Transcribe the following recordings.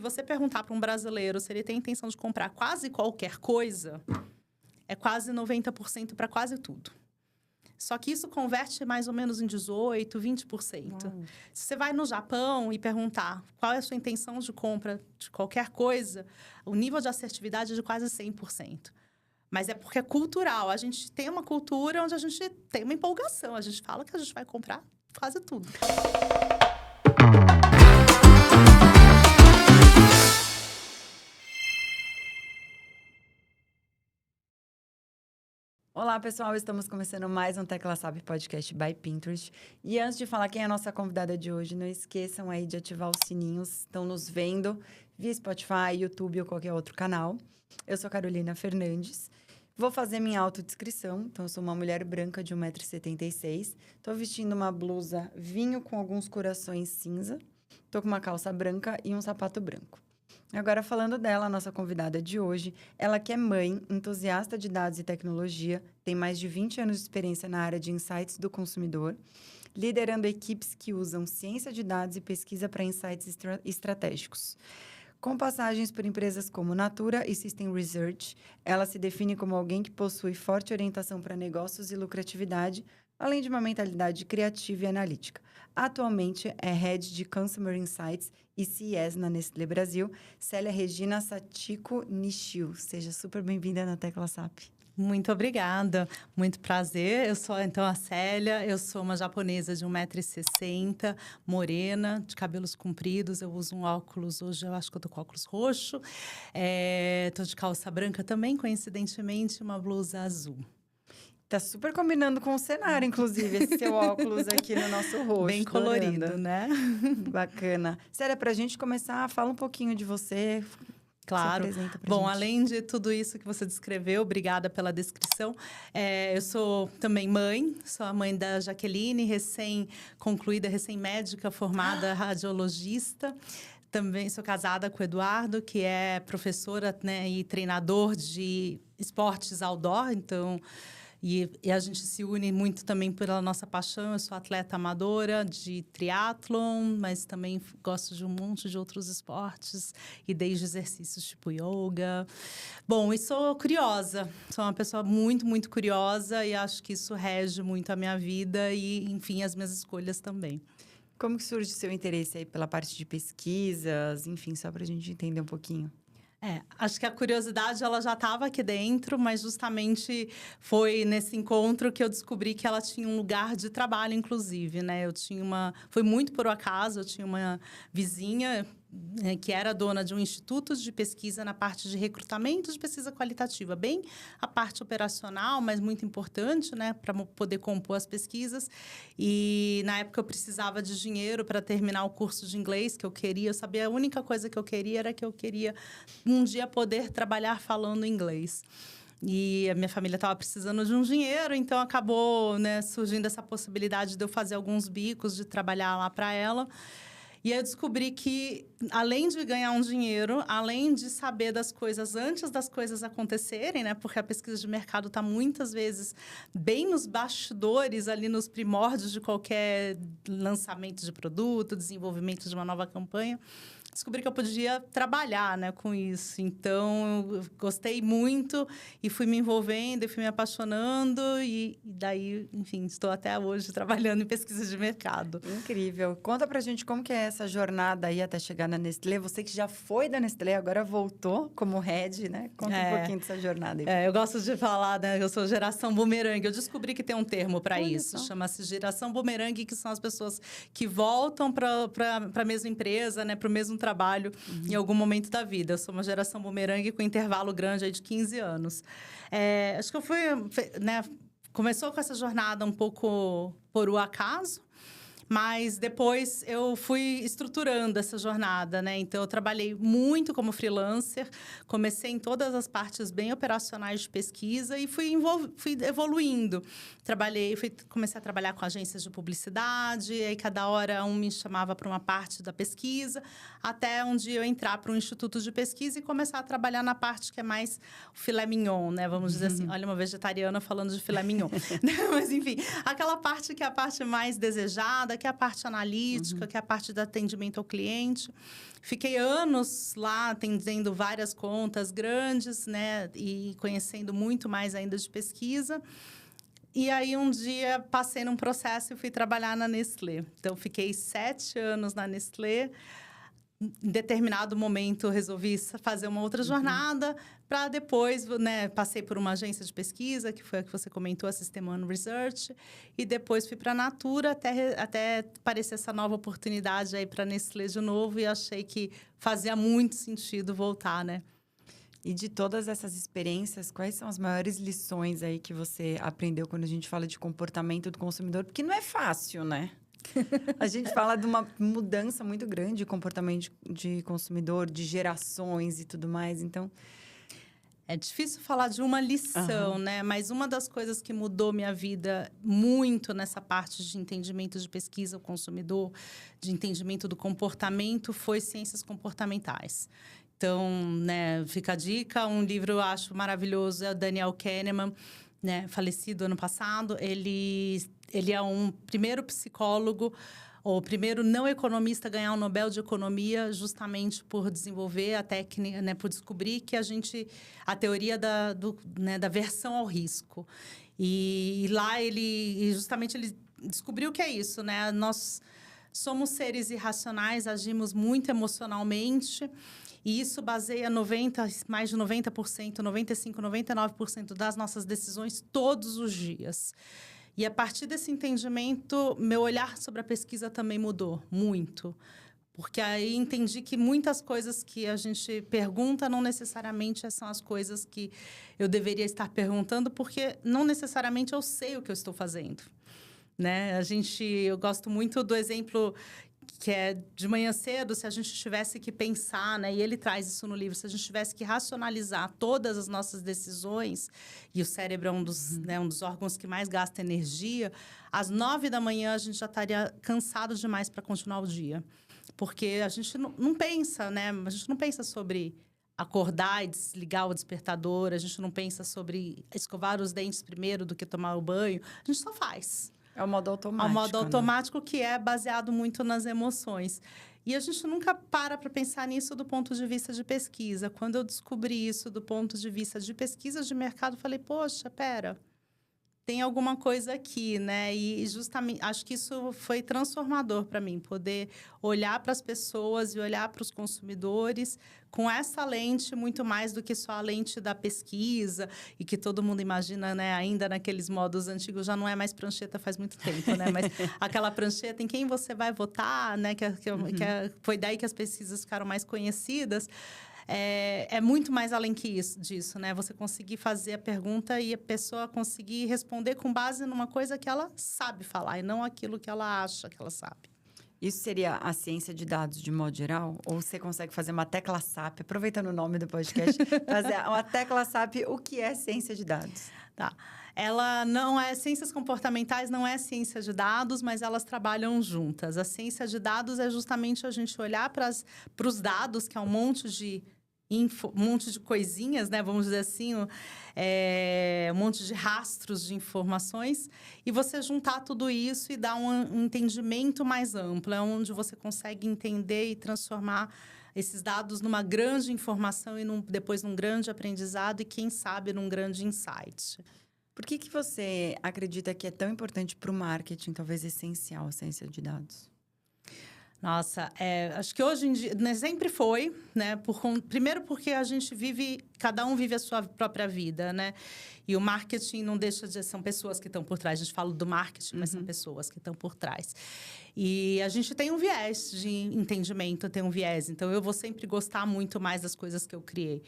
Se você perguntar para um brasileiro se ele tem intenção de comprar quase qualquer coisa, é quase 90% para quase tudo. Só que isso converte mais ou menos em 18%, 20%. Se você vai no Japão e perguntar qual é a sua intenção de compra de qualquer coisa, o nível de assertividade é de quase 100%. Mas é porque é cultural. A gente tem uma cultura onde a gente tem uma empolgação. A gente fala que a gente vai comprar quase tudo. Olá, pessoal. Estamos começando mais um Tecla Sabe Podcast by Pinterest. E antes de falar quem é a nossa convidada de hoje, não esqueçam aí de ativar os sininhos. Estão nos vendo via Spotify, YouTube ou qualquer outro canal. Eu sou Carolina Fernandes. Vou fazer minha autodescrição. Então, eu sou uma mulher branca de 1,76 m. Estou vestindo uma blusa vinho com alguns corações cinza. Estou com uma calça branca e um sapato branco. Agora, falando dela, a nossa convidada de hoje, ela que é mãe, entusiasta de dados e tecnologia, tem mais de 20 anos de experiência na área de insights do consumidor, liderando equipes que usam ciência de dados e pesquisa para insights estratégicos. Com passagens por empresas como Natura e System Research, ela se define como alguém que possui forte orientação para negócios e lucratividade, além de uma mentalidade criativa e analítica. Atualmente é Head de Consumer Insights e CES na Nestlé Brasil, Célia Regina Satico Nishio. Seja super bem-vinda na Tecla SAP. Muito obrigada, muito prazer. Eu sou, então, a Célia, eu sou uma japonesa de 1,60 m, morena, de cabelos compridos. Eu uso um óculos, hoje eu acho que eu tô com óculos roxo. Tô de calça branca também, coincidentemente, uma blusa azul. Tá super combinando com o cenário, inclusive, esse seu óculos aqui no nosso rosto. Bem colorido, adorando. né? Bacana. Célia, pra gente começar, fala um pouquinho de você. Claro. Se apresenta pra Bom, gente. além de tudo isso que você descreveu, obrigada pela descrição. Eu sou também mãe, sou a mãe da Jaqueline, recém-concluída, recém-médica, formada radiologista. Também sou casada com o Eduardo, que é professora, né, e treinador de esportes outdoor, então... E a gente se une muito também pela nossa paixão. Eu sou atleta amadora de triatlon, mas também gosto de um monte de outros esportes. E desde exercícios tipo yoga. Bom, e sou curiosa. Sou uma pessoa muito, muito curiosa. E acho que isso rege muito a minha vida e, enfim, as minhas escolhas também. Como que surge o seu interesse aí pela parte de pesquisas? Enfim, só pra gente entender um pouquinho. Acho que a curiosidade, ela já estava aqui dentro, mas justamente foi nesse encontro que eu descobri que ela tinha um lugar de trabalho, inclusive, né? Foi muito por acaso, eu tinha uma vizinha... que era dona de um instituto de pesquisa na parte de recrutamento de pesquisa qualitativa. Bem a parte operacional, mas muito importante, né? Para poder compor as pesquisas. E, na época, eu precisava de dinheiro para terminar o curso de inglês que eu queria. Eu sabia, a única coisa que eu queria era que eu queria, um dia, poder trabalhar falando inglês. E a minha família estava precisando de um dinheiro, então acabou, né, surgindo essa possibilidade de eu fazer alguns bicos, de trabalhar lá para ela. E eu descobri que, além de ganhar um dinheiro, além de saber das coisas antes das coisas acontecerem, né? Porque a pesquisa de mercado está, muitas vezes, bem nos bastidores, ali nos primórdios de qualquer lançamento de produto, desenvolvimento de uma nova campanha. Descobri que eu podia trabalhar, né, com isso. Então, eu gostei muito e fui me envolvendo, e fui me apaixonando. E daí, enfim, estou até hoje trabalhando em pesquisa de mercado. Incrível. Conta pra gente como que é essa jornada aí até chegar na Nestlé. Você que já foi da Nestlé, agora voltou como head, né? Conta um pouquinho dessa jornada aí. Eu gosto de falar, né? Eu sou geração bumerangue. Eu descobri que tem um termo para isso. Só. Chama-se geração bumerangue, que são as pessoas que voltam para a mesma empresa, né? Para o mesmo trabalho em algum momento da vida. Eu sou uma geração bumerangue com intervalo grande aí de 15 anos. Acho que eu fui, né? Começou com essa jornada um pouco por o acaso. Mas depois eu fui estruturando essa jornada, né? Então, eu trabalhei muito como freelancer. Comecei em todas as partes bem operacionais de pesquisa e fui evoluindo. Comecei a trabalhar com agências de publicidade. E aí, cada hora, um me chamava para uma parte da pesquisa. Até um dia eu entrar para um instituto de pesquisa e começar a trabalhar na parte que é mais o filé mignon, né? Vamos dizer assim. Olha, uma vegetariana falando de filé mignon. Mas, enfim, aquela parte que é a parte mais desejada, que é a parte analítica, que é a parte do atendimento ao cliente. Fiquei anos lá atendendo várias contas grandes, né? E conhecendo muito mais ainda de pesquisa. E aí, um dia, passei num processo e fui trabalhar na Nestlé. Então, fiquei 7 anos na Nestlé. Em determinado momento, resolvi fazer uma outra jornada para depois, né? Passei por uma agência de pesquisa, que foi a que você comentou, a System One Research. E depois fui para a Natura, até aparecer essa nova oportunidade aí para a Nestlé de novo. E achei que fazia muito sentido voltar, né? E de todas essas experiências, quais são as maiores lições aí que você aprendeu quando a gente fala de comportamento do consumidor? Porque não é fácil, né? A gente fala de uma mudança muito grande de comportamento de consumidor, de gerações e tudo mais. Então, é difícil falar de uma lição, né? Mas uma das coisas que mudou minha vida muito nessa parte de entendimento de pesquisa do consumidor, de entendimento do comportamento, foi ciências comportamentais. Então, né, fica a dica, um livro eu acho maravilhoso, é o Daniel Kahneman, né, falecido ano passado. Ele é um primeiro psicólogo, ou primeiro não economista a ganhar o Nobel de Economia, justamente por desenvolver a técnica, né, por descobrir que a teoria da aversão ao risco. E lá ele descobriu o que é isso, né? Nós somos seres irracionais, agimos muito emocionalmente. E isso baseia mais de 90%, 95%, 99% das nossas decisões todos os dias. E a partir desse entendimento, meu olhar sobre a pesquisa também mudou muito. Porque aí entendi que muitas coisas que a gente pergunta não necessariamente são as coisas que eu deveria estar perguntando, porque não necessariamente eu sei o que eu estou fazendo, né? Eu gosto muito do exemplo que é de manhã cedo, se a gente tivesse que pensar, né? E ele traz isso no livro, se a gente tivesse que racionalizar todas as nossas decisões, e o cérebro é um dos órgãos que mais gasta energia, às 9 da manhã a gente já estaria cansado demais para continuar o dia. Porque a gente não pensa, né? A gente não pensa sobre acordar e desligar o despertador, a gente não pensa sobre escovar os dentes primeiro do que tomar o banho, a gente só faz. É o modo automático. É o modo automático, que é baseado muito nas emoções. E a gente nunca para pensar nisso do ponto de vista de pesquisa. Quando eu descobri isso do ponto de vista de pesquisa de mercado, falei, poxa, pera, tem alguma coisa aqui, né? E justamente, acho que isso foi transformador para mim, poder olhar para as pessoas e olhar para os consumidores com essa lente, muito mais do que só a lente da pesquisa, e que todo mundo imagina, né? Ainda naqueles modos antigos, já não é mais prancheta faz muito tempo, né? Mas aquela prancheta em quem você vai votar, né? Foi daí que as pesquisas ficaram mais conhecidas. É muito mais além disso, né? Você conseguir fazer a pergunta e a pessoa conseguir responder com base numa coisa que ela sabe falar e não aquilo que ela acha que ela sabe. Isso seria a ciência de dados de modo geral? Ou você consegue fazer uma tecla SAP, aproveitando o nome do podcast, fazer uma tecla SAP, o que é ciência de dados? Tá. Ela não é... Ciências comportamentais não é ciência de dados, mas elas trabalham juntas. A ciência de dados é justamente a gente olhar para os dados, que é um monte de coisinhas, né? Vamos dizer assim, um monte de rastros de informações, e você juntar tudo isso e dar um entendimento mais amplo, é onde você consegue entender e transformar esses dados numa grande informação e depois num grande aprendizado e, quem sabe, num grande insight. Por que você acredita que é tão importante para o marketing, talvez essencial, a ciência de dados? Nossa, acho que hoje em dia, né, sempre foi, né? Primeiro porque cada um vive a sua própria vida, né? E o marketing não deixa de... São pessoas que estão por trás. A gente fala do marketing, mas são pessoas que estão por trás. E a gente tem um viés de entendimento, tem um viés. Então, eu vou sempre gostar muito mais das coisas que eu criei.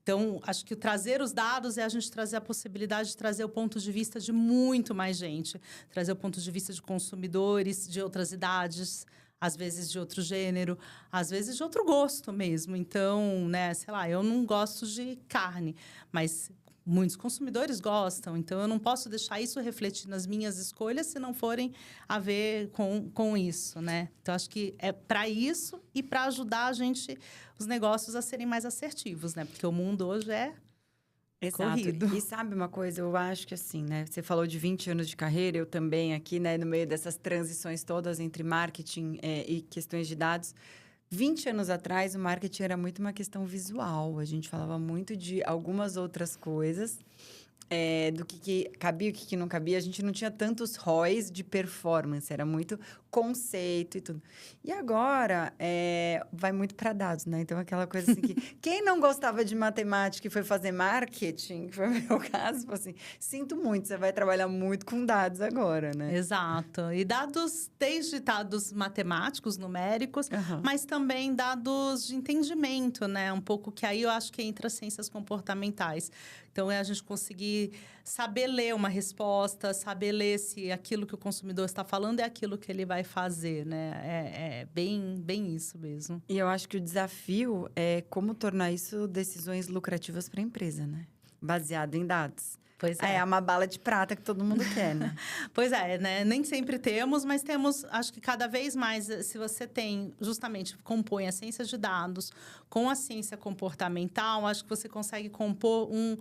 Então, acho que trazer os dados é a gente trazer a possibilidade de trazer o ponto de vista de muito mais gente. Trazer o ponto de vista de consumidores, de outras idades, às vezes de outro gênero, às vezes de outro gosto mesmo. Então, né, sei lá, eu não gosto de carne, mas muitos consumidores gostam. Então, eu não posso deixar isso refletir nas minhas escolhas se não forem a ver com isso, né? Então, acho que é para isso e para ajudar os negócios a serem mais assertivos, né? Porque o mundo hoje é Exato. corrido. E sabe uma coisa? Eu acho que assim, né? Você falou de 20 anos de carreira, eu também aqui, né? No meio dessas transições todas entre marketing e questões de dados. 20 anos atrás, o marketing era muito uma questão visual. A gente falava muito de algumas outras coisas. Do que cabia, o que não cabia. A gente não tinha tantos ROIs de performance, era muito conceito e tudo. E agora, vai muito para dados, né? Então, aquela coisa assim que... Quem não gostava de matemática e foi fazer marketing, que foi o meu caso, tipo assim, sinto muito, você vai trabalhar muito com dados agora, né? Exato. E dados, desde dados matemáticos, numéricos, Aham. mas também dados de entendimento, né? Um pouco que aí eu acho que entra ciências comportamentais. Então, é a gente conseguir saber ler uma resposta, saber ler se aquilo que o consumidor está falando é aquilo que ele vai fazer, né? É bem isso mesmo. E eu acho que o desafio é como tornar isso decisões lucrativas para a empresa, né? Baseado em dados. Pois é. É uma bala de prata que todo mundo quer, né? Pois é, né? Nem sempre temos, mas temos, acho que cada vez mais, se você tem, justamente, compõe a ciência de dados com a ciência comportamental, acho que você consegue compor um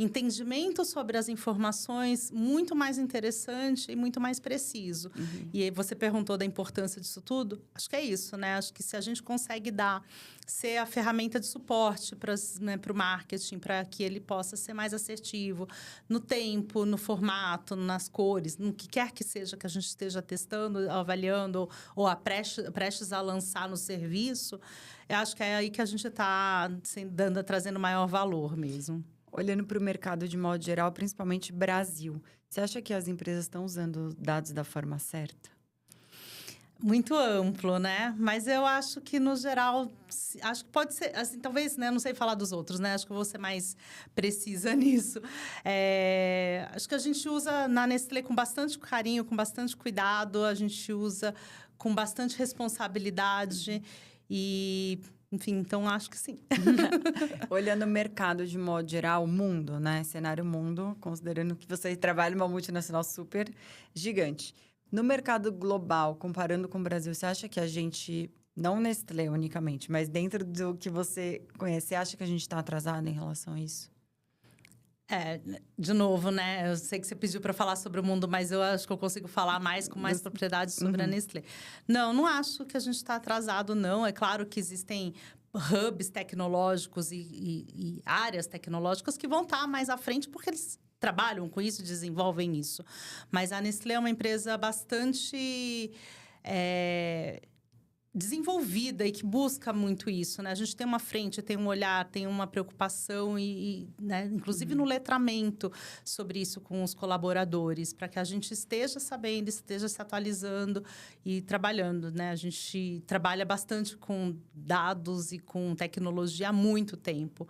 entendimento sobre as informações muito mais interessante e muito mais preciso. Uhum. E aí você perguntou da importância disso tudo, acho que é isso, né? Acho que se a gente consegue ser a ferramenta de suporte para o marketing, para que ele possa ser mais assertivo no tempo, no formato, nas cores, no que quer que seja que a gente esteja testando, avaliando ou prestes a lançar no serviço, eu acho que é aí que a gente está trazendo maior valor mesmo. Olhando para o mercado de modo geral, principalmente Brasil, você acha que as empresas estão usando dados da forma certa? Muito amplo, né? Mas eu acho que, no geral, acho que pode ser, assim, talvez, né? Não sei falar dos outros, né? Acho que eu vou ser mais precisa nisso. Acho que a gente usa na Nestlé com bastante carinho, com bastante cuidado, a gente usa com bastante responsabilidade e... Enfim, então acho que sim. Olhando o mercado de modo geral, o mundo, né? Cenário mundo, considerando que você trabalha em uma multinacional super gigante. No mercado global, comparando com o Brasil, você acha que a gente, não Nestlé unicamente, mas dentro do que você conhece, você acha que a gente está atrasado em relação a isso? De novo, né? Eu sei que você pediu para falar sobre o mundo, mas eu acho que eu consigo falar mais com mais propriedade sobre a Nestlé. Não acho que a gente está atrasado, não. É claro que existem hubs tecnológicos e áreas tecnológicas que vão estar mais à frente porque eles trabalham com isso, desenvolvem isso. Mas a Nestlé é uma empresa bastante... desenvolvida e que busca muito isso, né? A gente tem uma frente, tem um olhar, tem uma preocupação né? Inclusive no letramento sobre isso com os colaboradores, para que a gente esteja sabendo, esteja se atualizando e trabalhando, né? A gente trabalha bastante com dados e com tecnologia há muito tempo.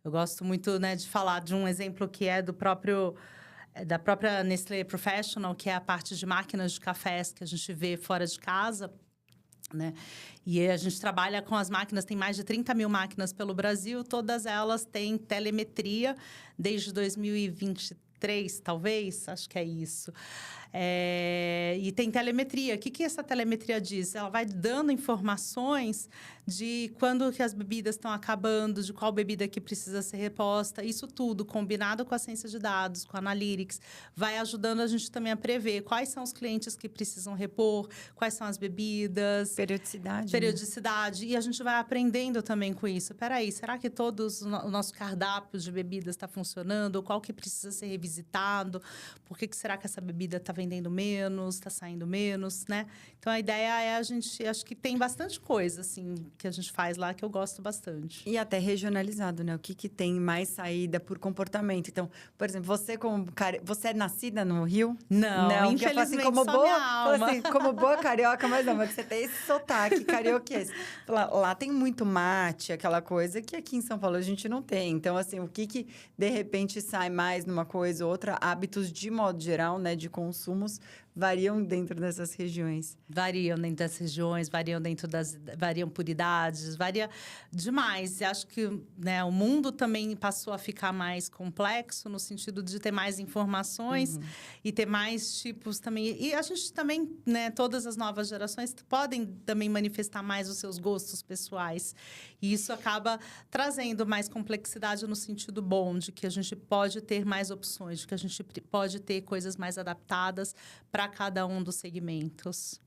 Eu gosto muito, né, de falar de um exemplo que é da própria Nestlé Professional, que é a parte de máquinas de cafés que a gente vê fora de casa, né? E a gente trabalha com as máquinas, tem mais de 30 mil máquinas pelo Brasil, todas elas têm telemetria desde 2023, talvez, acho que é isso. E tem telemetria. O que essa telemetria diz? Ela vai dando informações de quando que as bebidas estão acabando, de qual bebida que precisa ser reposta. Isso tudo, combinado com a ciência de dados, com a Analytics, vai ajudando a gente também a prever quais são os clientes que precisam repor, quais são as bebidas. Periodicidade. E a gente vai aprendendo também com isso. Peraí, será que todos o nosso cardápio de bebidas está funcionando? Qual que precisa ser revisitado? Por que será que essa bebida está vendendo menos, está saindo menos, né? Então, a ideia é acho que tem bastante coisa, assim, que a gente faz lá que eu gosto bastante. E até regionalizado, né? O que tem mais saída por comportamento. Então, por exemplo, você é nascida no Rio? Não, infelizmente, assim, como só boa, minha alma. Assim, como boa carioca, mas não, mas você tem esse sotaque carioquês. Lá tem muito mate, aquela coisa que aqui em São Paulo a gente não tem. Então, assim, o que de repente sai mais numa coisa ou outra, hábitos de modo geral, né, de consumos, variam dentro dessas regiões? Variam dentro das regiões, variam por idades, varia demais. E acho que, né, o mundo também passou a ficar mais complexo no sentido de ter mais informações e ter mais tipos também. E a gente também, né, todas as novas gerações podem também manifestar mais os seus gostos pessoais. E isso acaba trazendo mais complexidade no sentido bom, de que a gente pode ter mais opções, de que a gente pode ter coisas mais adaptadas para cada um dos segmentos.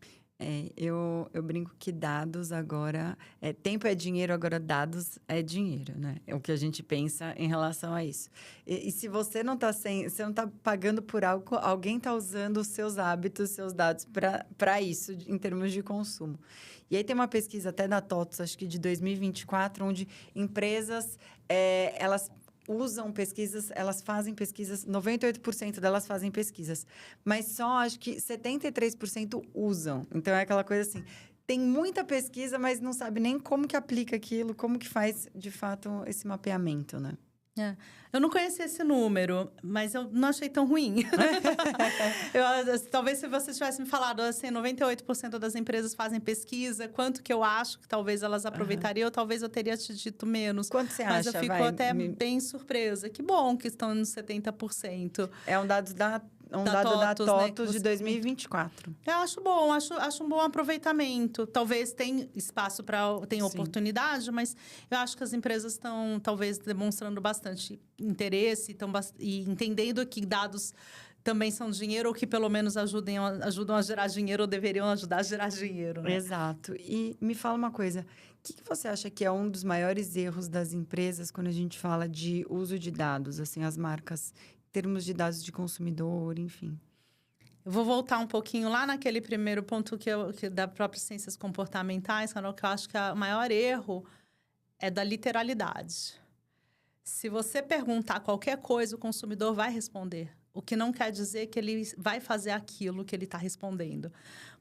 Eu brinco que dados agora... tempo é dinheiro, agora dados é dinheiro, né? É o que a gente pensa em relação a isso. E se você não está você não tá pagando por algo, alguém está usando os seus hábitos, seus dados para isso, em termos de consumo. E aí tem uma pesquisa até da TOTUS, acho que de 2024, onde empresas, elas usam pesquisas, elas fazem pesquisas, 98% delas fazem pesquisas, mas só acho que 73% usam. Então, é aquela coisa assim, tem muita pesquisa, mas não sabe nem como que aplica aquilo, como que faz, de fato, esse mapeamento, né? Eu não conhecia esse número, mas eu não achei tão ruim. Talvez se você tivesse me falado assim, 98% das empresas fazem pesquisa, quanto que eu acho que talvez elas aproveitariam, talvez eu teria te dito menos. Quanto você acha? Mas eu fico até bem surpresa. Que bom que estão nos 70%. É um dado da TOTUS, né, de 2024. Eu acho bom, acho um bom aproveitamento. Talvez tenha espaço tem oportunidade, mas eu acho que as empresas estão, talvez, demonstrando bastante interesse e entendendo que dados também são dinheiro, ou que pelo menos ajudam a gerar dinheiro, ou deveriam ajudar a gerar dinheiro. Né? Exato. E me fala uma coisa, o que você acha que é um dos maiores erros das empresas quando a gente fala de uso de dados, assim, as marcas, em termos de dados de consumidor, enfim? Eu vou voltar um pouquinho lá naquele primeiro ponto que da própria ciências comportamentais, que eu acho que o maior erro é da literalidade. Se você perguntar qualquer coisa, o consumidor vai responder. O que não quer dizer que ele vai fazer aquilo que ele está respondendo.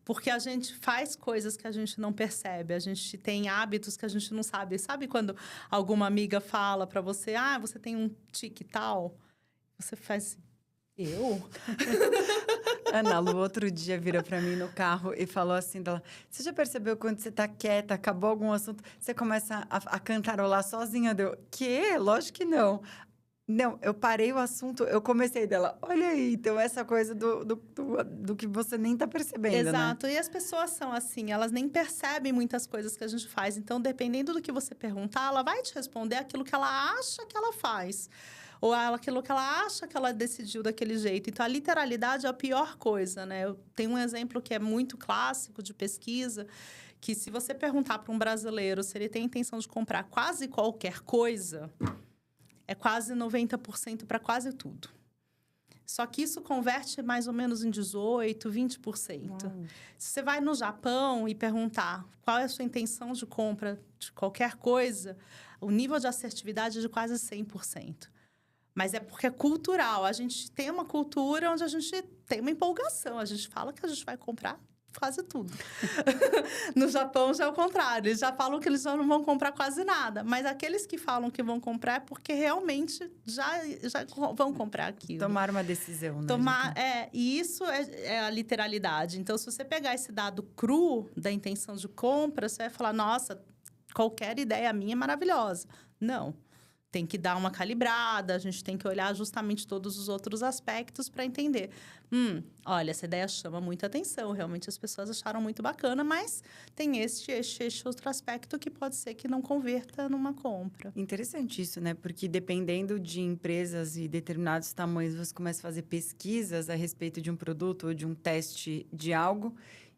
Porque a gente faz coisas que a gente não percebe. A gente tem hábitos que a gente não sabe. Sabe quando alguma amiga fala para você... você tem um tique tal? Você faz assim... Eu? Ana Lu, outro dia, virou para mim no carro e falou assim dela... Você já percebeu quando você tá quieta, acabou algum assunto, você começa a cantarolar sozinha? Deu, quê? Lógico que não. Não, eu parei o assunto, eu comecei dela. Olha aí, então essa coisa do que você nem tá percebendo, Exato. né? E as pessoas são assim, elas nem percebem muitas coisas que a gente faz. Então, dependendo do que você perguntar, ela vai te responder aquilo que ela acha que ela faz. Ou aquilo que ela acha que ela decidiu daquele jeito. Então, a literalidade é a pior coisa, né? Eu tenho um exemplo que é muito clássico de pesquisa, que se você perguntar para um brasileiro se ele tem a intenção de comprar quase qualquer coisa... é quase 90% para quase tudo. Só que isso converte mais ou menos em 18%, 20%. Se você vai no Japão e perguntar qual é a sua intenção de compra de qualquer coisa, o nível de assertividade é de quase 100%. Mas é porque é cultural. A gente tem uma cultura onde a gente tem uma empolgação. A gente fala que a gente vai comprar quase tudo. No Japão já é o contrário. Eles já falam que eles já não vão comprar quase nada. Mas aqueles que falam que vão comprar é porque realmente já vão comprar aquilo. Tomar uma decisão, né? E isso é a literalidade. Então, se você pegar esse dado cru da intenção de compra, você vai falar, nossa, qualquer ideia minha é maravilhosa. Não. Tem que dar uma calibrada, a gente tem que olhar justamente todos os outros aspectos para entender. Olha, essa ideia chama muita atenção, realmente as pessoas acharam muito bacana, mas tem este outro aspecto que pode ser que não converta numa compra. Interessante isso, né? Porque dependendo de empresas e determinados tamanhos, você começa a fazer pesquisas a respeito de um produto ou de um teste de algo,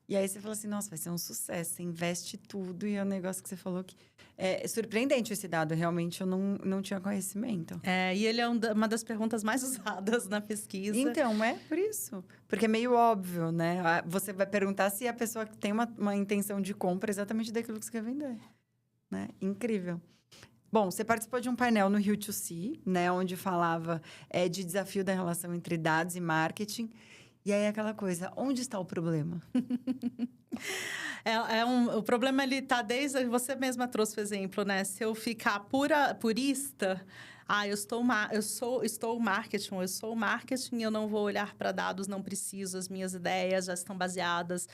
e aí você fala assim, nossa, vai ser um sucesso, você investe tudo, e é um negócio que você falou que... É surpreendente esse dado, realmente eu não tinha conhecimento. E ele é uma das perguntas mais usadas na pesquisa. Então, é por isso. Porque é meio óbvio, né? Você vai perguntar se a pessoa tem uma intenção de compra exatamente daquilo que você quer vender. Né? Incrível. Bom, você participou de um painel no Rio2C, né? Onde falava de desafio da relação entre dados e marketing. E aí, aquela coisa, onde está o problema? O problema, ele tá desde... Você mesma trouxe o exemplo, né? Se eu ficar purista... estou marketing, eu sou marketing, eu não vou olhar para dados, não preciso, as minhas ideias já estão baseadas.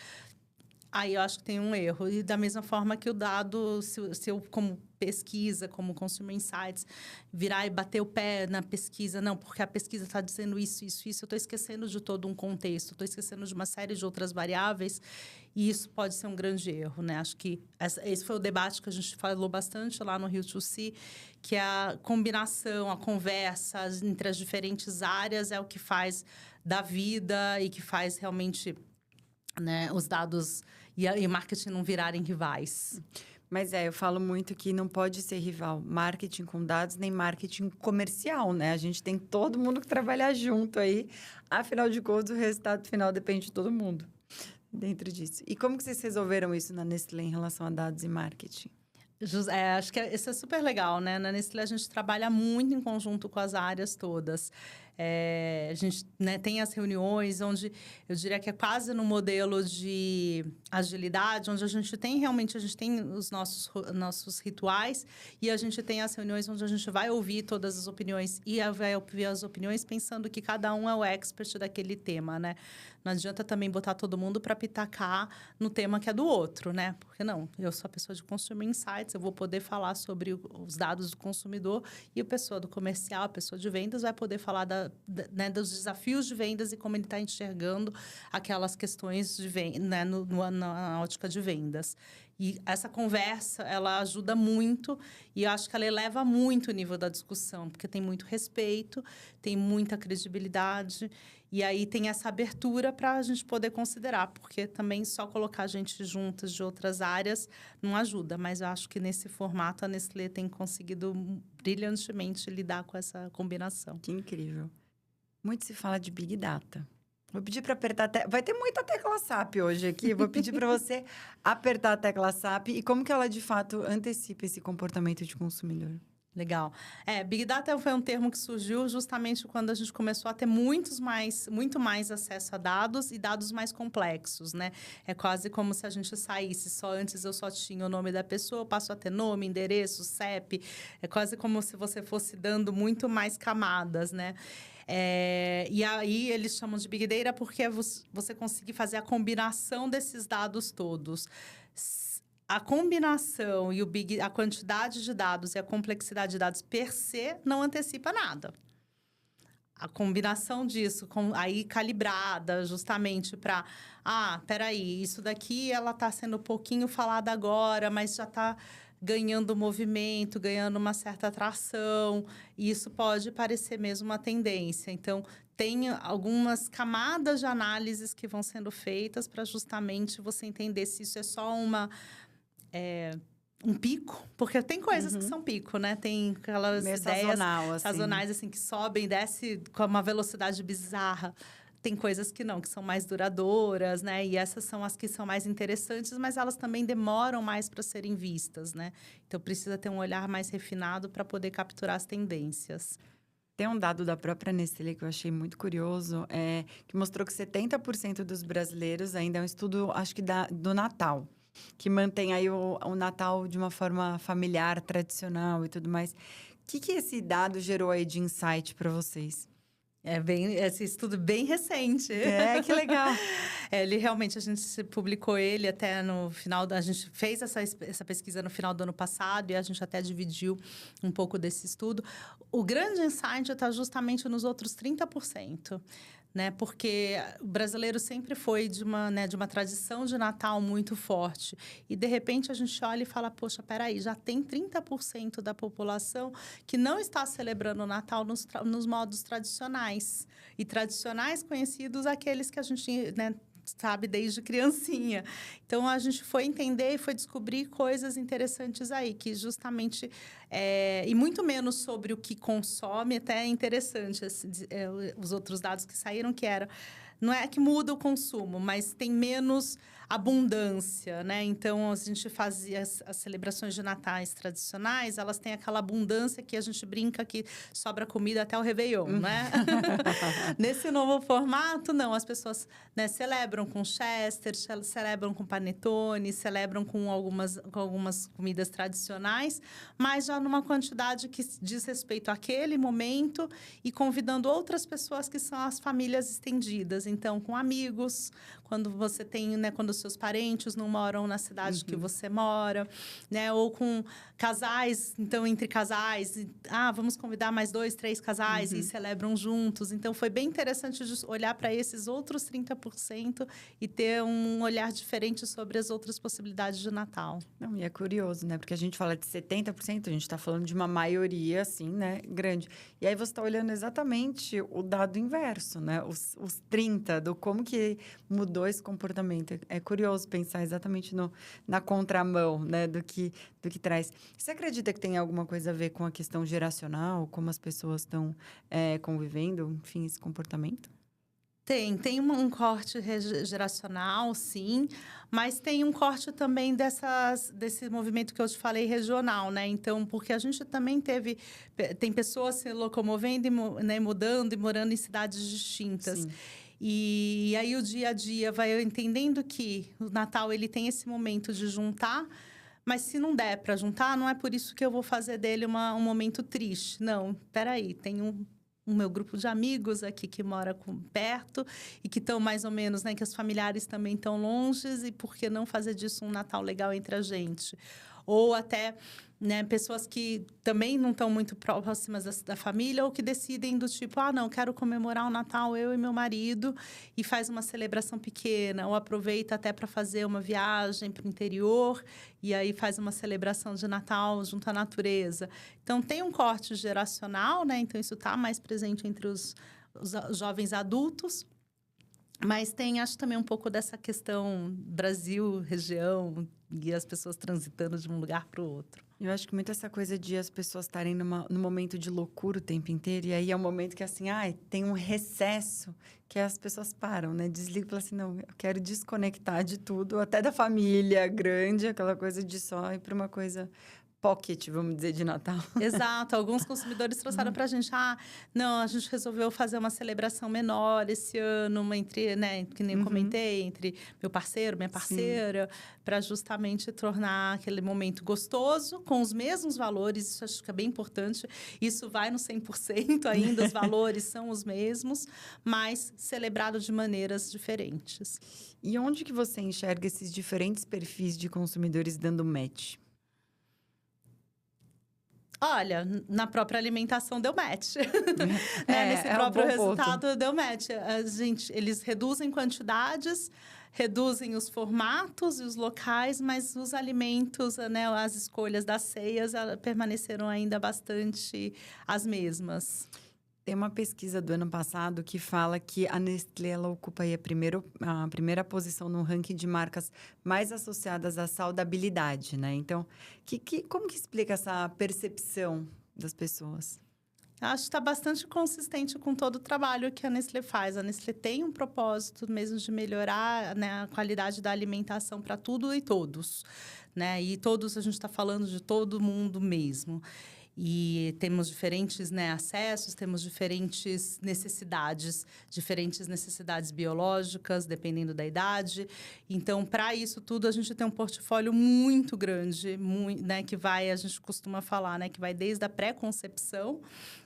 Aí eu acho que tem um erro. E da mesma forma que o dado, se eu como pesquisa, como Consumer Insights, virar e bater o pé na pesquisa, não, porque a pesquisa está dizendo isso, eu estou esquecendo de todo um contexto, estou esquecendo de uma série de outras variáveis, e isso pode ser um grande erro, né? Acho que esse foi o debate que a gente falou bastante lá no Rio2C, que a combinação, a conversa entre as diferentes áreas é o que faz da vida e que faz realmente, né, os dados e marketing não virarem rivais. Mas eu falo muito que não pode ser rival marketing com dados, nem marketing comercial, né? A gente tem todo mundo que trabalhar junto aí. Afinal de contas, o resultado final depende de todo mundo dentro disso. E como que vocês resolveram isso na Nestlé em relação a dados e marketing? Acho que isso é super legal, né? Na Nestlé, a gente trabalha muito em conjunto com as áreas todas. A gente, né, tem as reuniões onde eu diria que é quase no modelo de agilidade, onde a gente tem os nossos rituais e a gente tem as reuniões onde a gente vai ouvir todas as opiniões e vai ouvir as opiniões pensando que cada um é o expert daquele tema, né? Não adianta também botar todo mundo para pitacar no tema que é do outro, né? Porque não, eu sou a pessoa de Consumer Insights, eu vou poder falar sobre os dados do consumidor e a pessoa do comercial, a pessoa de vendas vai poder falar né, dos desafios de vendas e como ele está enxergando aquelas questões de venda, né, na ótica de vendas. E essa conversa, ela ajuda muito e eu acho que ela eleva muito o nível da discussão, porque tem muito respeito, tem muita credibilidade e aí tem essa abertura para a gente poder considerar, porque também só colocar gente juntas de outras áreas não ajuda, mas eu acho que nesse formato a Nestlé tem conseguido brilhantemente lidar com essa combinação. Que incrível. Muito se fala de Big Data. Vou pedir para apertar vai ter muita tecla SAP hoje aqui. Vou pedir para você apertar a tecla SAP e como que ela, de fato, antecipa esse comportamento de consumidor. Legal. Big Data foi um termo que surgiu justamente quando a gente começou a ter muito mais acesso a dados e dados mais complexos, né? É quase como se a gente saísse antes eu só tinha o nome da pessoa, eu passo a ter nome, endereço, CEP. É quase como se você fosse dando muito mais camadas, né? E aí eles chamam de Big Data porque você consegue fazer a combinação desses dados todos. A combinação e a quantidade de dados e a complexidade de dados per se não antecipa nada. A combinação disso, aí calibrada justamente para... peraí, isso daqui ela está sendo um pouquinho falada agora, mas já está ganhando movimento, ganhando uma certa atração. E isso pode parecer mesmo uma tendência. Então, tem algumas camadas de análises que vão sendo feitas para justamente você entender se isso é só um pico, porque tem coisas que são pico, né? Tem aquelas meio ideias sazonais, assim, que sobem e descem com uma velocidade bizarra. Tem coisas que não, que são mais duradouras, né? E essas são as que são mais interessantes, mas elas também demoram mais para serem vistas, né? Então, precisa ter um olhar mais refinado para poder capturar as tendências. Tem um dado da própria Nestlé que eu achei muito curioso, que mostrou que 70% dos brasileiros, ainda é um estudo, acho que do Natal, que mantém aí o Natal de uma forma familiar, tradicional e tudo mais. O que esse dado gerou aí de insight para vocês? Esse estudo bem recente. Que legal. Ele realmente, a gente publicou ele até no final, a gente fez essa pesquisa no final do ano passado e a gente até dividiu um pouco desse estudo. O grande insight está justamente nos outros 30%. Né? Porque o brasileiro sempre foi de uma tradição de Natal muito forte. E, de repente, a gente olha e fala, poxa, peraí, já tem 30% da população que não está celebrando o Natal nos modos tradicionais. E tradicionais conhecidos aqueles que a gente, né, sabe, desde criancinha. Então, a gente foi entender e foi descobrir coisas interessantes aí, que justamente... e muito menos sobre o que consome, até é interessante, os outros dados que saíram, que era... não é que muda o consumo, mas tem menos abundância, né? Então, a gente fazia as celebrações de natais tradicionais, elas têm aquela abundância que a gente brinca que sobra comida até o Réveillon, né? Nesse novo formato, não. As pessoas, né, celebram com Chester, celebram com panetone, celebram com algumas comidas tradicionais, mas já numa quantidade que diz respeito àquele momento e convidando outras pessoas que são as famílias estendidas. Então, com amigos, quando você tem, né, quando os seus parentes não moram na cidade que você mora, né, ou com casais, então entre casais, vamos convidar mais 2, 3 casais e celebram juntos. Então foi bem interessante de olhar para esses outros 30% e ter um olhar diferente sobre as outras possibilidades de Natal. Não, e é curioso, né? Porque a gente fala de 70%, a gente está falando de uma maioria, assim, né? Grande. E aí você está olhando exatamente o dado inverso, né? Os 30%, do como que mudou esse comportamento. É curioso pensar exatamente na contramão, né? Do que traz. Você acredita que tem alguma coisa a ver com a questão geracional? Como as pessoas estão convivendo? Enfim, esse comportamento? Tem um corte geracional, sim, mas tem um corte também desse movimento que eu te falei regional, né? Então, porque a gente também tem pessoas se locomovendo, né, mudando e morando em cidades distintas. Sim. E aí o dia a dia vai entendendo que o Natal ele tem esse momento de juntar. Mas se não der para juntar, não é por isso que eu vou fazer dele um momento triste. Não, peraí, tem o meu grupo de amigos aqui que mora perto e que estão mais ou menos, né? Que os familiares também estão longe e por que não fazer disso um Natal legal entre a gente? Ou até, né, pessoas que também não estão muito próximas da família ou que decidem do tipo, não, quero comemorar o Natal eu e meu marido e faz uma celebração pequena ou aproveita até para fazer uma viagem para o interior e aí faz uma celebração de Natal junto à natureza. Então, tem um corte geracional, né? Então, isso está mais presente entre os jovens adultos. Mas tem, acho, também um pouco dessa questão Brasil, região, e as pessoas transitando de um lugar para o outro. Eu acho que muito essa coisa de as pessoas estarem num momento de loucura o tempo inteiro. E aí é um momento que, assim, tem um recesso que as pessoas param, né? Desligam e falam assim, não, eu quero desconectar de tudo, até da família grande, aquela coisa de só ir para uma coisa pocket, vamos dizer, de Natal. Exato. Alguns consumidores trouxeram para a gente, não, a gente resolveu fazer uma celebração menor esse ano, entre, né, que nem eu comentei, entre meu parceiro, minha parceira, para justamente tornar aquele momento gostoso, com os mesmos valores, isso acho que é bem importante. Isso vai no 100% ainda, os valores são os mesmos, mas celebrado de maneiras diferentes. E onde que você enxerga esses diferentes perfis de consumidores dando match? Olha, na própria alimentação deu match. Nesse próprio resultado deu match. Eles reduzem quantidades, reduzem os formatos e os locais, mas os alimentos, né, as escolhas das ceias permaneceram ainda bastante as mesmas. Tem uma pesquisa do ano passado que fala que a Nestlé ela ocupa aí a primeira posição no ranking de marcas mais associadas à saudabilidade, né? Então, como que explica essa percepção das pessoas? Acho que está bastante consistente com todo o trabalho que a Nestlé faz. A Nestlé tem um propósito mesmo de melhorar, né, a qualidade da alimentação para tudo e todos, né? E todos, a gente está falando de todo mundo mesmo. E temos diferentes, né, acessos, temos diferentes necessidades biológicas, dependendo da idade. Então, para isso tudo, a gente tem um portfólio muito grande, né, que vai, a gente costuma falar, né, que vai desde a pré-concepção,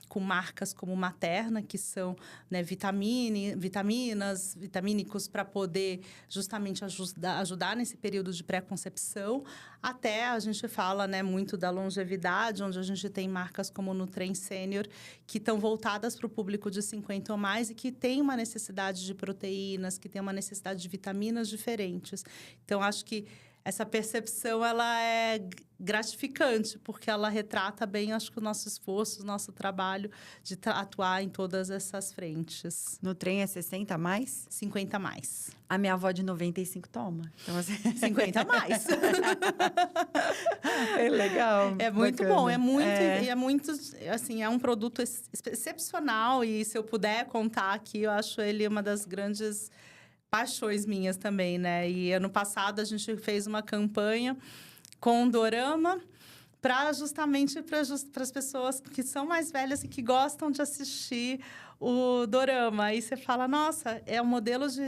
com marcas como Materna, que são, né, vitaminas, vitamínicos para poder justamente ajudar nesse período de pré-concepção. Até a gente fala, né, muito da longevidade, onde a gente tem marcas como Nutren Senior, que estão voltadas para o público de 50 ou mais e que tem uma necessidade de proteínas, que tem uma necessidade de vitaminas diferentes. Então, acho que essa percepção, ela é gratificante, porque ela retrata bem, acho que o nosso esforço, o nosso trabalho de atuar em todas essas frentes. No trem é 60 a mais? 50 a mais. A minha avó de 95 toma. Então, assim... 50 a mais. É legal. É muito bacana. bom, é muito, assim, é um produto excepcional. E se eu puder contar aqui, eu acho ele uma das grandes paixões minhas também, né? E ano passado a gente fez uma campanha com o Dorama justamente para as pessoas que são mais velhas e que gostam de assistir o Dorama. Aí você fala, nossa, é um modelo de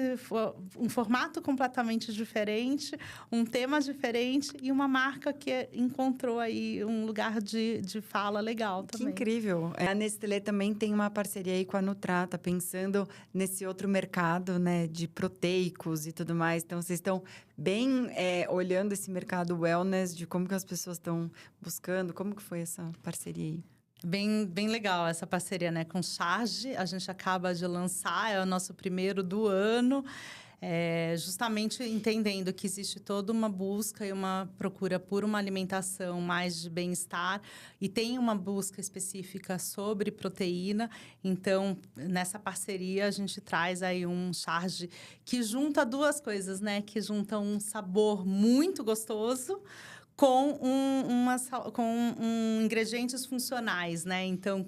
um formato completamente diferente, um tema diferente e uma marca que encontrou aí um lugar de fala legal também. Que incrível. A Nestlé também tem uma parceria aí com a Nutrata, pensando nesse outro mercado, né, de proteicos e tudo mais. Então, vocês estão bem olhando esse mercado wellness, de como que as pessoas estão buscando. Como que foi essa parceria aí? Bem legal essa parceria, né? Com Charge, a gente acaba de lançar, é o nosso primeiro do ano. Justamente entendendo que existe toda uma busca e uma procura por uma alimentação mais de bem-estar. E tem uma busca específica sobre proteína. Então, nessa parceria, a gente traz aí um Charge que junta duas coisas, né? Que junta um sabor muito gostoso com ingredientes funcionais, né? Então,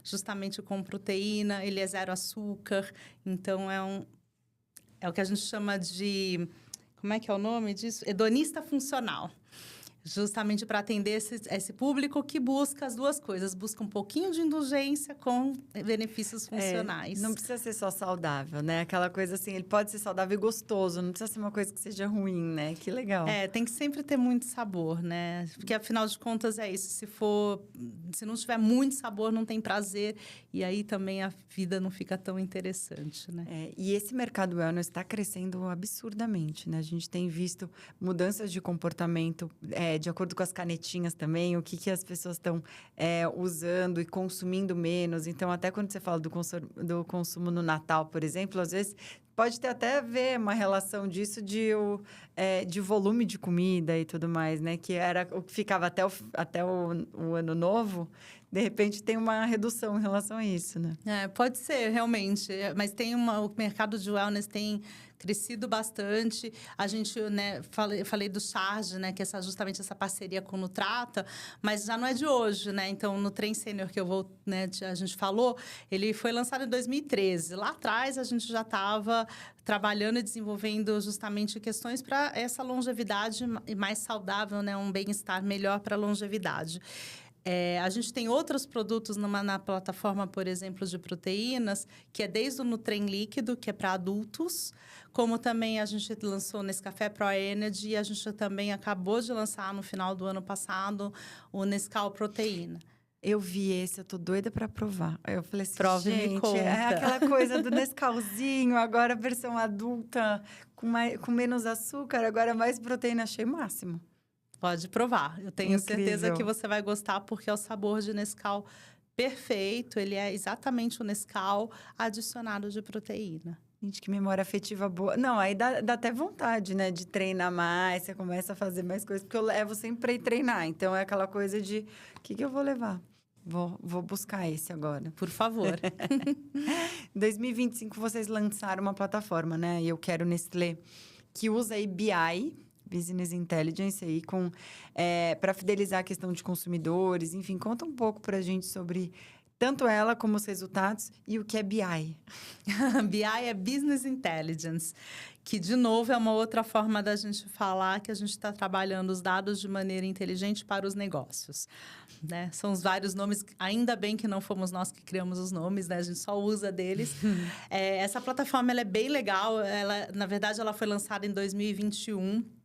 justamente com proteína, ele é 0 açúcar. Então, é o que a gente chama de... Como é que é o nome disso? Hedonista funcional. Justamente para atender esse público que busca as duas coisas. Busca um pouquinho de indulgência com benefícios funcionais. Não precisa ser só saudável, né? Aquela coisa assim, ele pode ser saudável e gostoso. Não precisa ser uma coisa que seja ruim, né? Que legal. Tem que sempre ter muito sabor, né? Porque, afinal de contas, é isso. Se não tiver muito sabor, não tem prazer. E aí, também, a vida não fica tão interessante, né? E esse mercado wellness está crescendo absurdamente, né? A gente tem visto mudanças de comportamento... de acordo com as canetinhas também, o que as pessoas estão usando e consumindo menos. Então, até quando você fala do consumo no Natal, por exemplo, às vezes pode ter até ver uma relação disso de volume de comida e tudo mais, né? Que era o que ficava até o Ano Novo. De repente, tem uma redução em relação a isso, né? Pode ser, realmente. Mas o mercado de wellness tem crescido bastante. A gente, né, falei do Charge, né, que é justamente essa parceria com o Nutrata, mas já não é de hoje, né? Então, no Trem Sênior que a gente falou, ele foi lançado em 2013. Lá atrás, a gente já estava trabalhando e desenvolvendo justamente questões para essa longevidade mais saudável, né? Um bem-estar melhor para a longevidade. A gente tem outros produtos na plataforma, por exemplo, de proteínas, que é desde o Nutrem Líquido, que é para adultos, como também a gente lançou Nescafé Pro Energy, e a gente também acabou de lançar no final do ano passado o Nescau Proteína. Eu vi esse, eu tô doida para provar. Eu falei assim, Prove e me conta. É aquela coisa do Nescauzinho, agora a versão adulta, com menos açúcar, agora mais proteína, achei o máximo. Pode provar. Eu tenho certeza que você vai gostar, porque é o sabor de Nescau perfeito. Ele é exatamente o Nescau adicionado de proteína. Gente, que memória afetiva boa. Não, aí dá até vontade, né? De treinar mais, você começa a fazer mais coisas. Porque eu levo sempre para ir treinar. Então, é aquela coisa de, o que eu vou levar? Vou buscar esse agora. Por favor. Em 2025, vocês lançaram uma plataforma, né? E eu quero Nestlé, que usa aí BI... Business Intelligence aí, para fidelizar a questão de consumidores. Enfim, conta um pouco para a gente sobre tanto ela como os resultados e o que é BI. BI é Business Intelligence, que, de novo, é uma outra forma da gente falar que a gente está trabalhando os dados de maneira inteligente para os negócios. Né? São os vários nomes, ainda bem que não fomos nós que criamos os nomes, né? A gente só usa deles. Essa plataforma ela é bem legal, na verdade, ela foi lançada em 2021.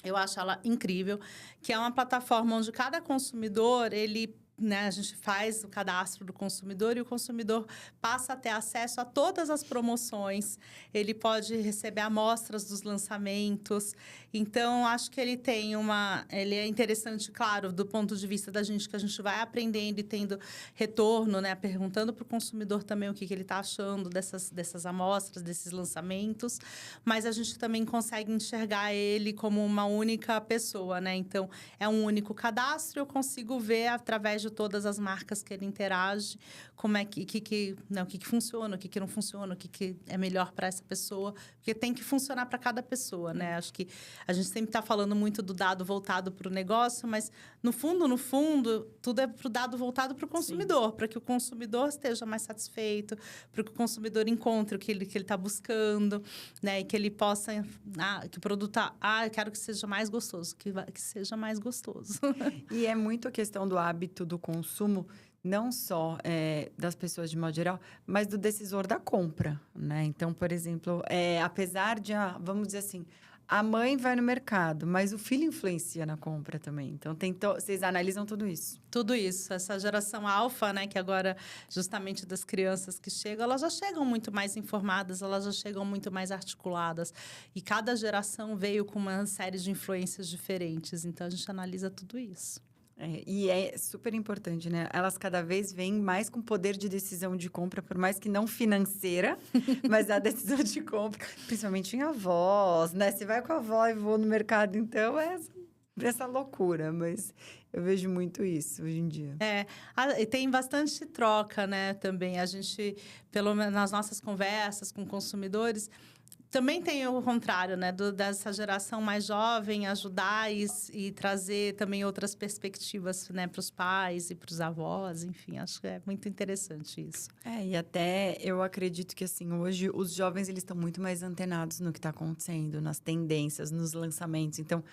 Eu acho ela incrível, que é uma plataforma onde cada consumidor, ele né, a gente faz o cadastro do consumidor e o consumidor passa a ter acesso a todas as promoções. Ele pode receber amostras dos lançamentos. Então, acho que ele é interessante, claro, do ponto de vista da gente, que a gente vai aprendendo e tendo retorno, né, perguntando para o consumidor também o que ele está achando dessas amostras, desses lançamentos. Mas a gente também consegue enxergar ele como uma única pessoa, né? Então, é um único cadastro, eu consigo ver através de todas as marcas que ele interage, como é que funciona, o que não funciona, o que é melhor para essa pessoa, porque tem que funcionar para cada pessoa, né? Acho que a gente sempre está falando muito do dado voltado para o negócio, mas no fundo, tudo é para o dado voltado para o consumidor, para que o consumidor esteja mais satisfeito, para que o consumidor encontre o que ele está buscando, né? E que ele possa, que o produto, eu quero que seja mais gostoso, que seja mais gostoso. E é muito a questão do hábito do consumo, não só das pessoas de modo geral, mas do decisor da compra, né? Então, por exemplo, apesar de, vamos dizer assim, a mãe vai no mercado, mas o filho influencia na compra também. Então, vocês analisam tudo isso? Tudo isso. Essa geração alfa, né, que agora, justamente das crianças que chegam, elas já chegam muito mais informadas, elas já chegam muito mais articuladas. E cada geração veio com uma série de influências diferentes. Então, a gente analisa tudo isso. E é super importante, né? Elas cada vez vêm mais com poder de decisão de compra, por mais que não financeira, mas a decisão de compra, principalmente em avós, né? Você vai com a avó e voa no mercado, então é essa loucura, mas eu vejo muito isso hoje em dia. E tem bastante troca, né, também. A gente, pelo menos nas nossas conversas com consumidores, também tem o contrário, né? Dessa geração mais jovem, ajudar e trazer também outras perspectivas, né? Para os pais e para os avós, enfim. Acho que é muito interessante isso. E até eu acredito que, assim, hoje os jovens, eles estão muito mais antenados no que está acontecendo, nas tendências, nos lançamentos. Então,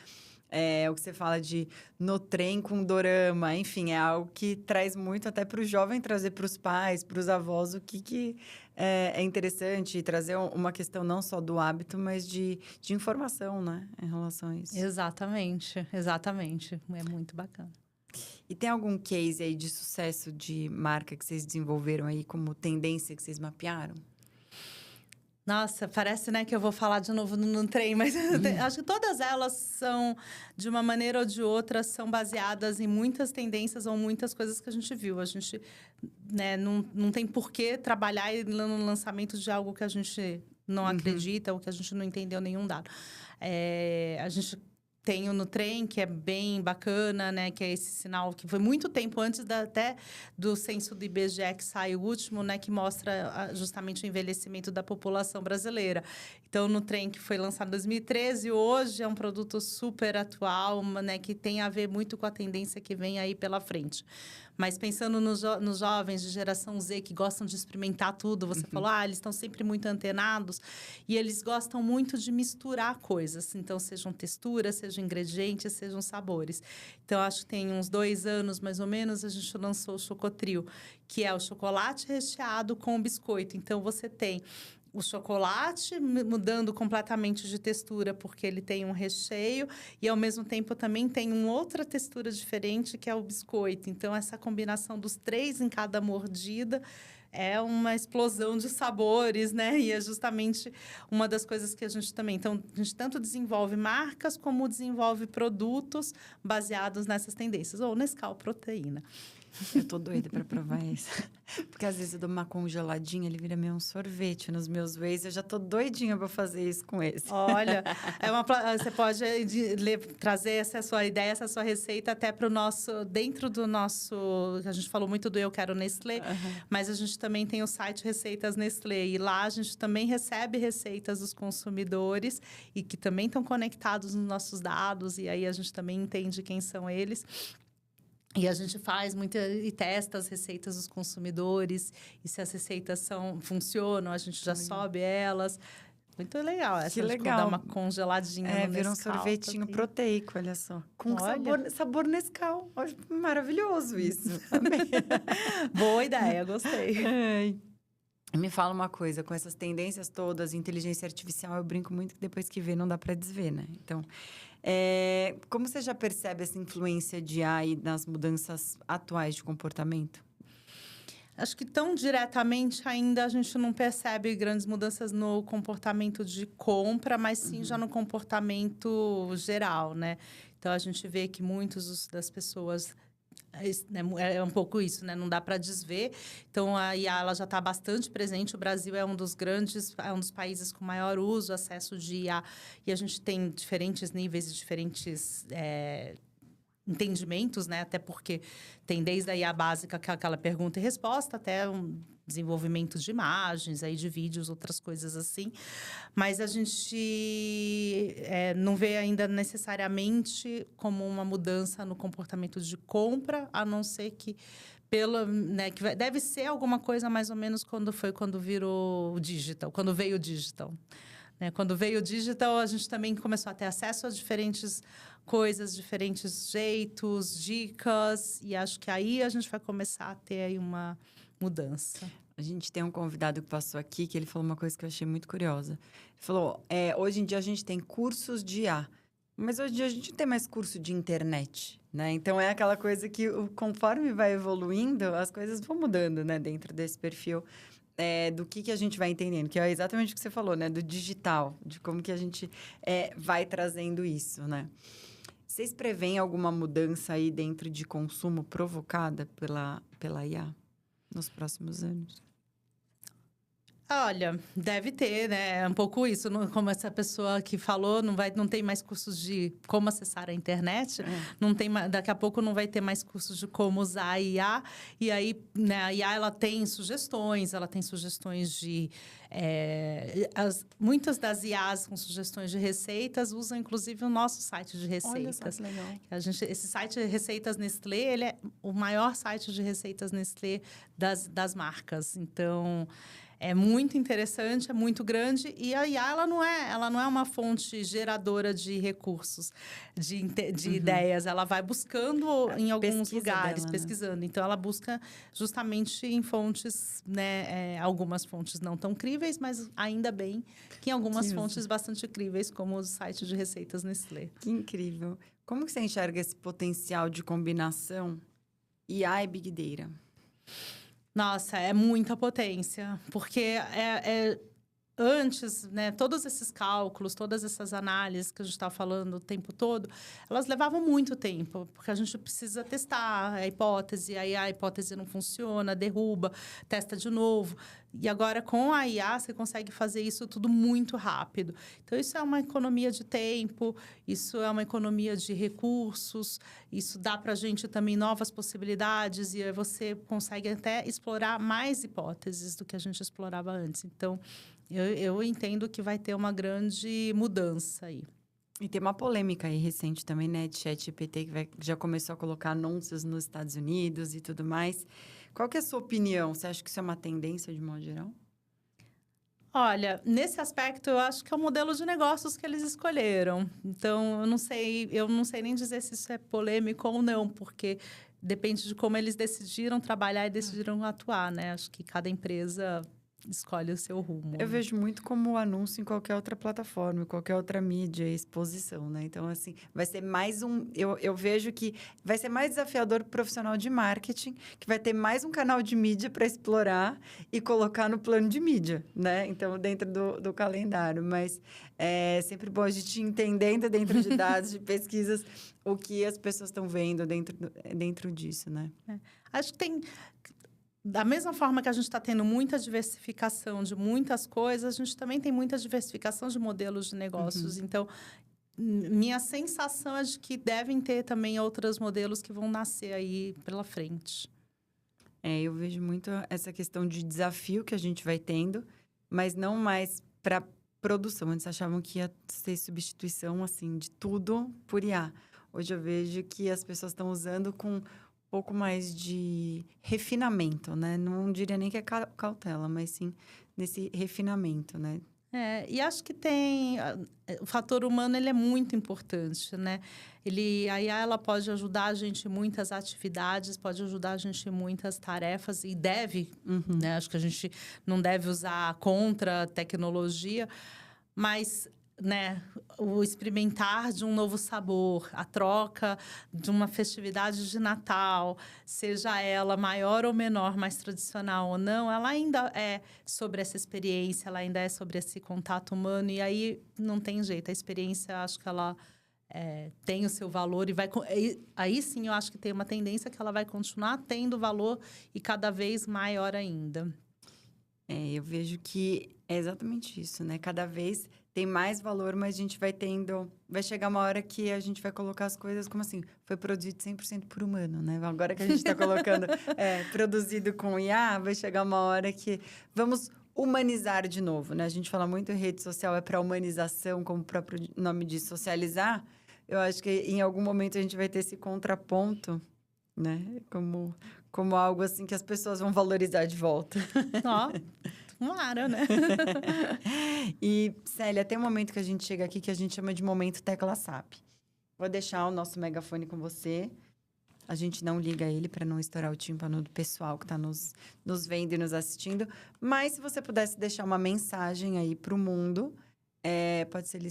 o que você fala de no trem com dorama, enfim, é algo que traz muito até para o jovem trazer para os pais, para os avós, o que é interessante, trazer uma questão não só do hábito, mas de informação, né, em relação a isso. Exatamente. É muito bacana. E tem algum case aí de sucesso de marca que vocês desenvolveram aí como tendência que vocês mapearam? Nossa, parece, né, que eu vou falar de novo no trem, mas acho que todas elas são, de uma maneira ou de outra, são baseadas em muitas tendências ou muitas coisas que a gente viu. A gente, né, não tem por que trabalhar no lançamento de algo que a gente não acredita ou que a gente não entendeu nenhum dado. A gente tem o Nutrem, que é bem bacana, né? Que é esse sinal que foi muito tempo antes até do censo do IBGE, que sai o último, né? Que mostra justamente o envelhecimento da população brasileira. Então, o Nutrem, que foi lançado em 2013, hoje é um produto super atual, né? Que tem a ver muito com a tendência que vem aí pela frente. Mas pensando nos jovens de geração Z que gostam de experimentar tudo, você falou, eles estão sempre muito antenados e eles gostam muito de misturar coisas. Então, sejam texturas, sejam ingredientes, sejam sabores. Então, acho que tem uns 2 anos, mais ou menos, a gente lançou o Chocotrio, que é o chocolate recheado com biscoito. Então, você tem o chocolate mudando completamente de textura, porque ele tem um recheio e, ao mesmo tempo, também tem uma outra textura diferente, que é o biscoito. Então, essa combinação dos 3 em cada mordida é uma explosão de sabores, né? E é justamente uma das coisas que a gente também... Então, a gente tanto desenvolve marcas como desenvolve produtos baseados nessas tendências. Ou Nescau Proteína. Eu tô doida pra provar isso. Porque às vezes eu dou uma congeladinha, ele vira meio um sorvete nos meus whey's. Eu já tô doidinha pra fazer isso com esse. Olha, você pode trazer essa sua ideia, essa sua receita até para o nosso... Dentro do nosso... A gente falou muito do Eu Quero Nestlé, mas a gente também tem o site Receitas Nestlé. E lá a gente também recebe receitas dos consumidores e que também estão conectados nos nossos dados. E aí a gente também entende quem são eles. E a gente faz e testa as receitas dos consumidores. E se as receitas funcionam, a gente já sobe elas. Muito legal. Que legal. Dar uma congeladinha no vira Nescau. Um sorvetinho proteico, olha só. Com sabor Nescau. Maravilhoso isso. Amei. Boa ideia, gostei. Me fala uma coisa, com essas tendências todas, inteligência artificial, eu brinco muito que depois que vê, não dá para desver, né? Então, Como você já percebe essa influência de AI nas mudanças atuais de comportamento? Acho que tão diretamente ainda a gente não percebe grandes mudanças no comportamento de compra, mas sim já no comportamento geral, né? Então, a gente vê que das pessoas é um pouco isso, né? Não dá para desver. Então, a IA ela já está bastante presente. O Brasil é um dos países com maior uso, acesso de IA. E a gente tem diferentes níveis e diferentes entendimentos, né? Até porque tem desde a IA básica, que é aquela pergunta e resposta, até um desenvolvimento de imagens, aí de vídeos, outras coisas assim. Mas a gente não vê ainda necessariamente como uma mudança no comportamento de compra, a não ser que deve ser alguma coisa mais ou menos quando virou o digital, quando veio o digital. Né? Quando veio o digital, a gente também começou a ter acesso a diferentes coisas, diferentes jeitos, dicas. E acho que aí a gente vai começar a ter aí uma mudança. A gente tem um convidado que passou aqui, que ele falou uma coisa que eu achei muito curiosa. Ele falou, hoje em dia a gente tem cursos de IA, mas hoje em dia a gente não tem mais curso de internet, né? Então, é aquela coisa que, conforme vai evoluindo, as coisas vão mudando, né? Dentro desse perfil. Do que a gente vai entendendo, que é exatamente o que você falou, né? Do digital, de como que a gente vai trazendo isso, né? Vocês preveem alguma mudança aí dentro de consumo provocada pela IA nos próximos anos? Olha, deve ter, né? É um pouco isso. Como essa pessoa que falou, não tem mais cursos de como acessar a internet. Não tem, daqui a pouco não vai ter mais cursos de como usar a IA. E aí, né, a IA ela tem sugestões de... muitas das IAs com sugestões de receitas usam, inclusive, o nosso site de receitas. Olha só que legal. Esse site Receitas Nestlé, ele é o maior site de receitas Nestlé das marcas. Então... é muito interessante, é muito grande. E a IA, ela não é uma fonte geradora de recursos, de ideias. Ela vai buscando em alguns lugares, dela, pesquisando. Né? Então, ela busca justamente em fontes, né? Algumas fontes não tão críveis, mas ainda bem que em algumas fontes bastante críveis, como o site de receitas Nestlé. Que incrível. Como que você enxerga esse potencial de combinação IA e Big Data? Nossa, é muita potência, porque antes, né, todos esses cálculos, todas essas análises que a gente está falando o tempo todo, elas levavam muito tempo, porque a gente precisa testar a hipótese, aí a hipótese não funciona, derruba, testa de novo. E agora, com a IA, você consegue fazer isso tudo muito rápido. Então, isso é uma economia de tempo, isso é uma economia de recursos, isso dá para a gente também novas possibilidades e aí você consegue até explorar mais hipóteses do que a gente explorava antes. Então, eu entendo que vai ter uma grande mudança aí. E tem uma polêmica aí recente também, né? De ChatGPT, que já começou a colocar anúncios nos Estados Unidos e tudo mais. Qual que é a sua opinião? Você acha que isso é uma tendência de modo geral? Olha, nesse aspecto, eu acho que é o modelo de negócios que eles escolheram. Então, eu não sei nem dizer se isso é polêmico ou não, porque depende de como eles decidiram trabalhar e decidiram atuar, né? Acho que cada empresa escolhe o seu rumo. Eu vejo muito como anúncio em qualquer outra plataforma, em qualquer outra mídia e exposição, né? Então, assim, vai ser mais eu vejo que vai ser mais desafiador pro profissional de marketing, que vai ter mais um canal de mídia para explorar e colocar no plano de mídia, né? Então, dentro do calendário. Mas é sempre bom a gente ir entendendo dentro de dados, de pesquisas, o que as pessoas estão vendo dentro disso, né? Acho que tem... Da mesma forma que a gente está tendo muita diversificação de muitas coisas, a gente também tem muita diversificação de modelos de negócios. Então, minha sensação é de que devem ter também outros modelos que vão nascer aí pela frente. Eu vejo muito essa questão de desafio que a gente vai tendo, mas não mais para produção. Antes achavam que ia ser substituição, assim, de tudo por IA. Hoje eu vejo que as pessoas estão usando com pouco mais de refinamento, né? Não diria nem que é cautela, mas sim nesse refinamento, né? E acho que o fator humano, ele é muito importante, né? A IA, ela pode ajudar a gente em muitas atividades, pode ajudar a gente em muitas tarefas e deve, né? Acho que a gente não deve usar contra a tecnologia, mas né, o experimentar de um novo sabor, a troca de uma festividade de Natal, seja ela maior ou menor, mais tradicional ou não, ela ainda é sobre essa experiência, ela ainda é sobre esse contato humano. E aí não tem jeito, a experiência, acho que ela tem o seu valor e vai... Aí sim, eu acho que tem uma tendência que ela vai continuar tendo valor e cada vez maior ainda. Eu vejo que é exatamente isso, né? Cada vez tem mais valor, mas a gente vai tendo... Vai chegar uma hora que a gente vai colocar as coisas como assim, foi produzido 100% por humano, né? Agora que a gente está colocando produzido com IA, vai chegar uma hora que vamos humanizar de novo, né? A gente fala muito em rede social, é para humanização, como o próprio nome diz, socializar. Eu acho que em algum momento a gente vai ter esse contraponto, né? Como algo assim que as pessoas vão valorizar de volta. Ó, tomara, né? E, Célia, tem um momento que a gente chega aqui que a gente chama de momento tecla SAP. Vou deixar o nosso megafone com você. A gente não liga ele para não estourar o tímpano do pessoal que está nos vendo e nos assistindo. Mas se você pudesse deixar uma mensagem aí para o mundo, pode ser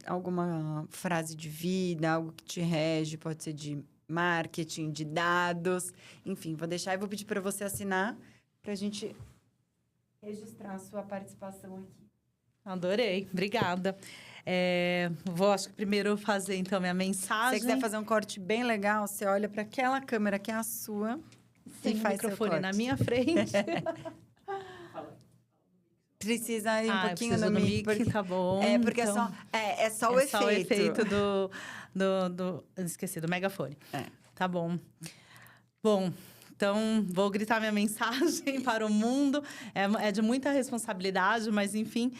alguma frase de vida, algo que te rege, pode ser de marketing, de dados. Enfim, vou deixar e vou pedir para você assinar para a gente registrar a sua participação aqui. Adorei, obrigada. Vou, acho que primeiro fazer, então, minha mensagem. Se você quiser fazer um corte bem legal, você olha para aquela câmera que é a sua e faz o microfone na minha frente. Precisa ir um pouquinho no mic, porque tá bom. Porque então, é só o efeito. Só o efeito do esqueci, do megafone. Tá bom. Bom, então vou gritar minha mensagem para o mundo. É de muita responsabilidade, mas enfim.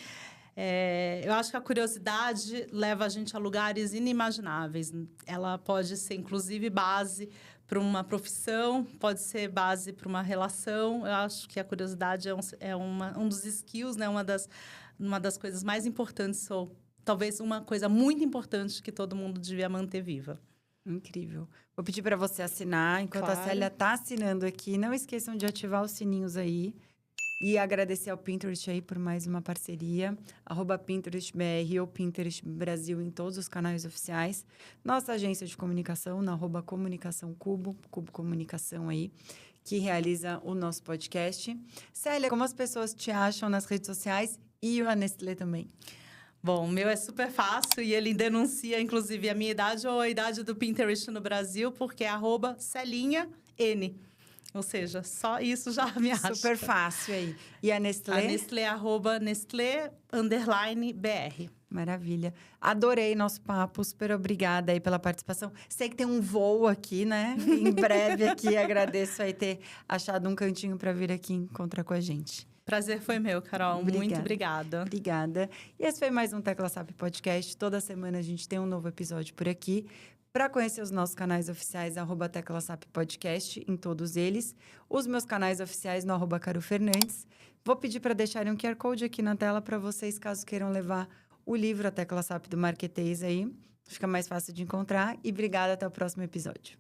Eu acho que a curiosidade leva a gente a lugares inimagináveis. Ela pode ser, inclusive, base para uma profissão, pode ser base para uma relação. Eu acho que a curiosidade é um dos skills, né? Uma das coisas mais importantes, ou talvez uma coisa muito importante que todo mundo devia manter viva. Incrível. Vou pedir para você assinar. Enquanto Claro. A Célia está assinando aqui, não esqueçam de ativar os sininhos aí. E agradecer ao Pinterest aí por mais uma parceria. @PinterestBR ou Pinterest Brasil em todos os canais oficiais. Nossa agência de comunicação, na @Comunicação Cubo, Cubo Comunicação aí, que realiza o nosso podcast. Célia, como as pessoas te acham nas redes sociais e a Nestlé também? Bom, o meu é super fácil e ele denuncia, inclusive, a minha idade ou a idade do Pinterest no Brasil, porque é @CelinhaN. Ou seja, só isso já me acha. Super fácil aí. E a Nestlé? A Nestlé é @Nestlé_BR. Maravilha. Adorei nosso papo. Super obrigada aí pela participação. Sei que tem um voo aqui, né? Em breve aqui. Agradeço aí ter achado um cantinho para vir aqui encontrar com a gente. Prazer foi meu, Carol. Muito obrigada. Obrigada. E esse foi mais um Tecla SAP Podcast. Toda semana a gente tem um novo episódio por aqui. Para conhecer os nossos canais oficiais, @TeclaSAP Podcast, em todos eles. Os meus canais oficiais no @CaroFernandes. Vou pedir para deixarem um QR Code aqui na tela para vocês, caso queiram levar o livro A Tecla SAP do Marketês aí. Fica mais fácil de encontrar. E obrigada, até o próximo episódio.